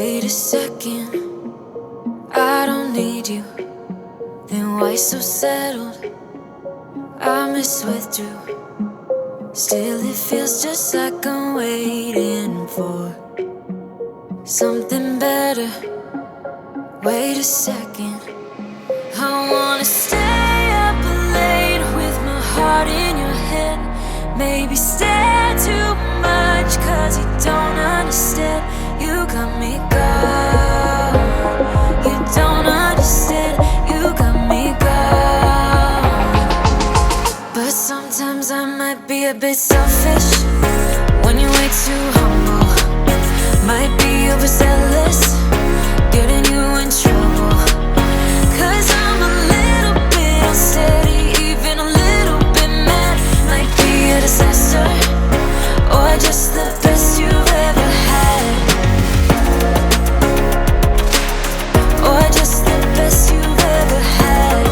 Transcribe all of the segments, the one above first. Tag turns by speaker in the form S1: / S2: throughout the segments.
S1: Wait a second, I don't need you. Then why so settled? I miswithdrew. Still it feels just like I'm waiting for something better. Wait a second, I wanna stay up late with my heart in your head. Maybe stare too much cause you don't understand. You got me gone. You don't understand. You got me gone. But sometimes I might be a bit selfish when you're way too humble. Might be overzealous, getting you in trouble. Cause I'm a little bit unsteady, even a little bit mad. Might be a disaster, or just the best you've ever had. Or just the best you've ever had.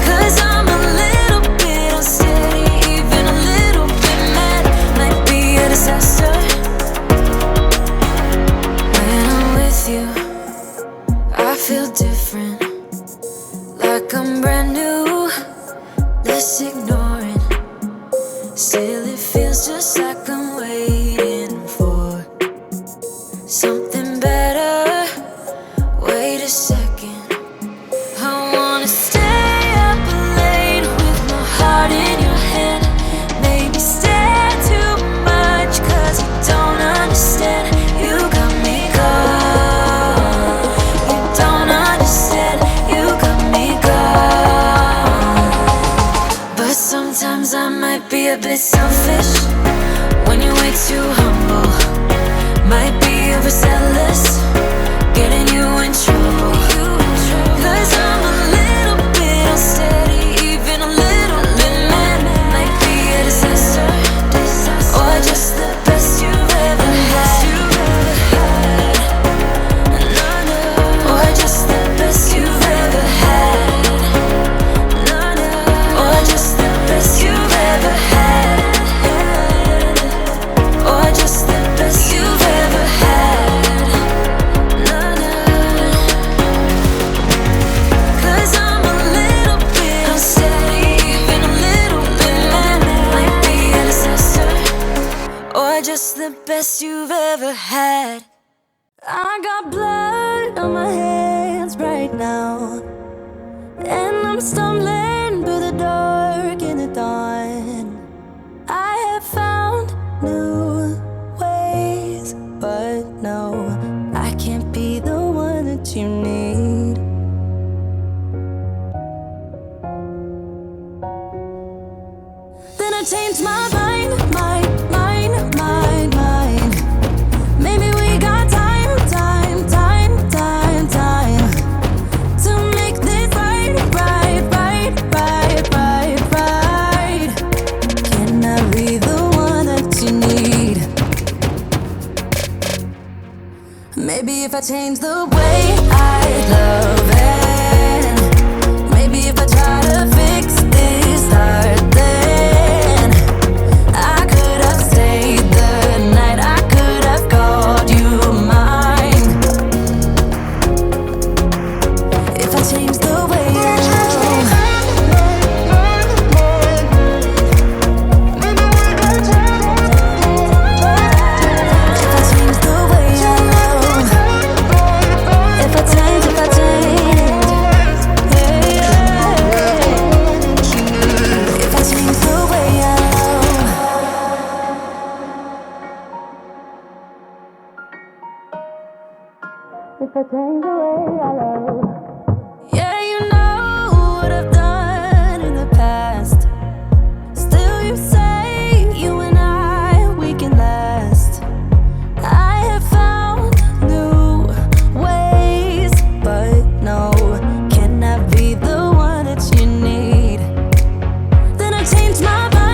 S1: Cause I'm a little bit unsteady, even a little bit mad. Might be a disaster. When I'm with you, I feel different, like I'm brand new. Let's ignore it. Still it feels just like I'm waiting for something better. Wait a second, I wanna stay up late with my heart in your hand. Maybe stare too much cause you don't understand. You got me gone. You don't understand. You got me gone. But sometimes I might be a bit selfish when you're way too humble. Might be overzealous, getting you in trouble. Cause I'm a little bit unsteady, even a little bit mad. Might be a disaster, or just the best you've ever had. Or just the best you've ever had. Or just the best you've ever had. Or just the best you've ever had. Cause I'm a little bit unsteady, even a little bit mad. Might be a disaster, or just the best you've ever had.
S2: I got blood on my hands right now, and I'm stumbling through the dark in the dawn. I have found new ways, but no, I can't be the one that you need. Then I changed my mind. Maybe we got time to make this right. Can I be the one that you need? Maybe if I change the way I love it, maybe if I try to fix this heart, then I could have stayed the night. I could have called you mine. If I change the way I love, if I change the way I love, if I change, if I change the way I love, if I change the way I love. Yeah, you know what I've done in the past. Still you say you and I, we can last. I have found new ways, but no, can I be the one that you need? Then I changed my mind.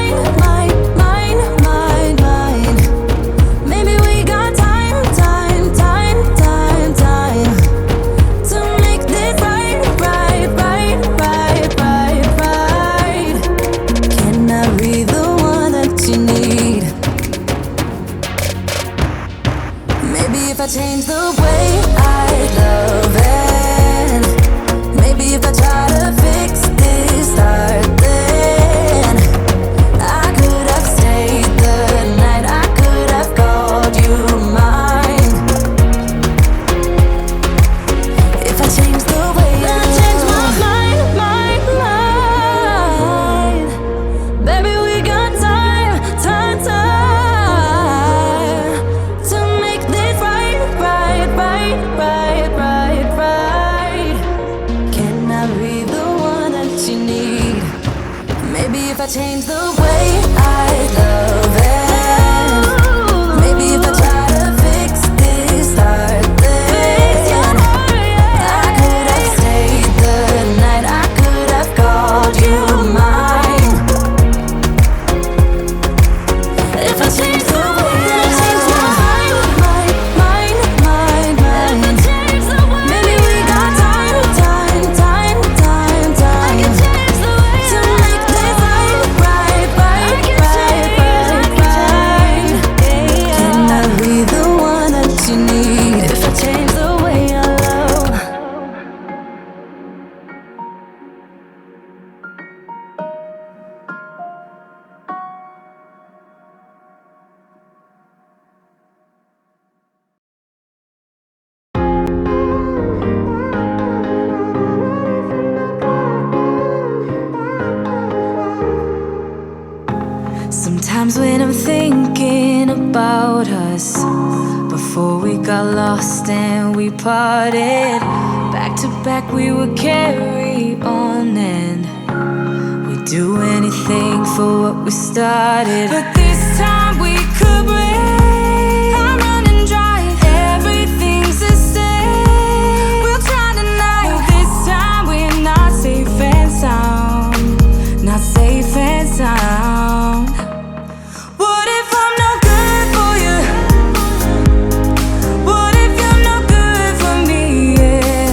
S2: Maybe we got time to make this
S1: change the way I love it, maybe if I try to fix this heart, then I could have stayed the night, I could have called you mine. If I change the way I change my mind, maybe we got time to make this right. Can I be the one that you need if I change the way I love? Sometimes when I'm thinking about us, before we got lost and we parted, back to back we would carry on and we'd do anything for what we started. But this time we could break. I'm running dry, everything's the same. We'll try tonight, but this time we're not safe and sound, not safe and sound. What if I'm no good for you? What if you're no good for me? Yeah.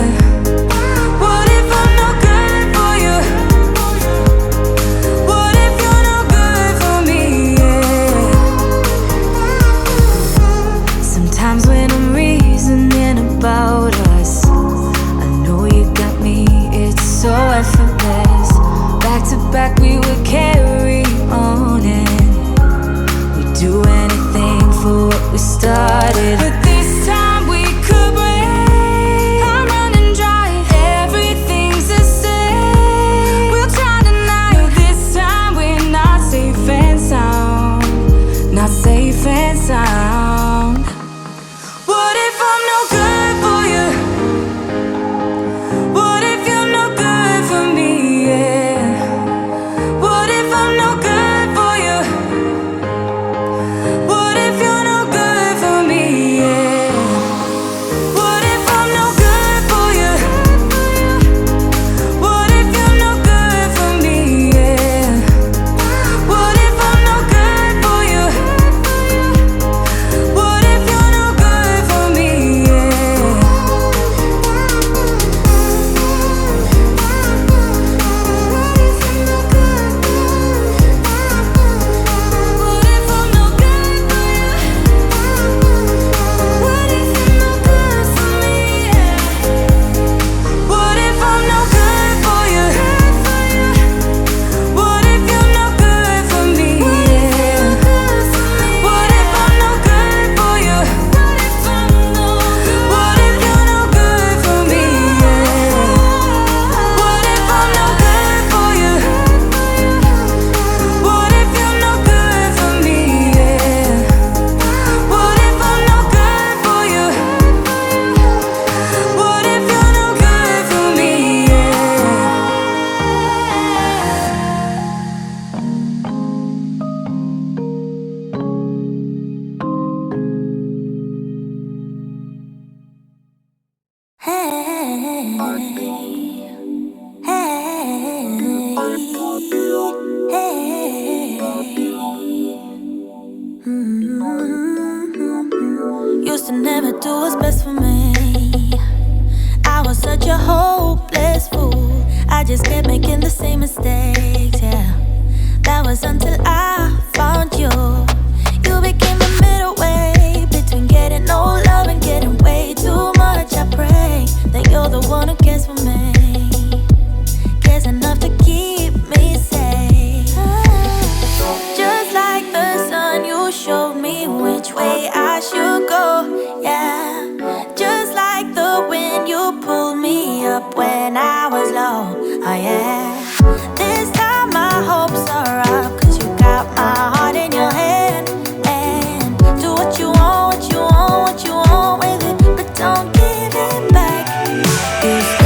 S1: What if I'm no good for you? What if you're no good for me? Yeah. Sometimes when I'm reasoning about us, I know you got me, it's so effortless. Back to back we would carry on and do anything for what we started. But this time we could break. I'm running dry, everything's the same. We'll try tonight, but this time we're not safe and sound, not safe and sound. What if I'm no good for you? What if you're no good for me? Yeah. What if I'm no good for you? What if you're no good for me? Yeah. What if I'm no good for you? What if you're no good for me? Yeah. What if I'm no good for you? What if you're no good for me? Yeah. What if I'm no good for you? What if you're no good for me? Yeah. What if I'm no good for you? What if you're no good for me? Yeah. What if I'm no good for you? What if you're no good for me? Yeah. What if I'm no good for you? What if you're no good for me? Yeah. What if I'm no good for you? What if you're no good for me? Used to never do what's best for me. I was such a hopeless fool. I just kept making the same mistakes, yeah. That was until I found you. You became the middle way between getting no love and getting way too much. I pray that you're the one who cares for me, cares enough to keep me safe. Just like the sun, you showed me which way I should go, yeah. Just like the wind, you pulled me up when I was low, oh yeah. This time my hopes are up, 'cause you got my heart in your hand. And do what you want with it, but don't give it back. It's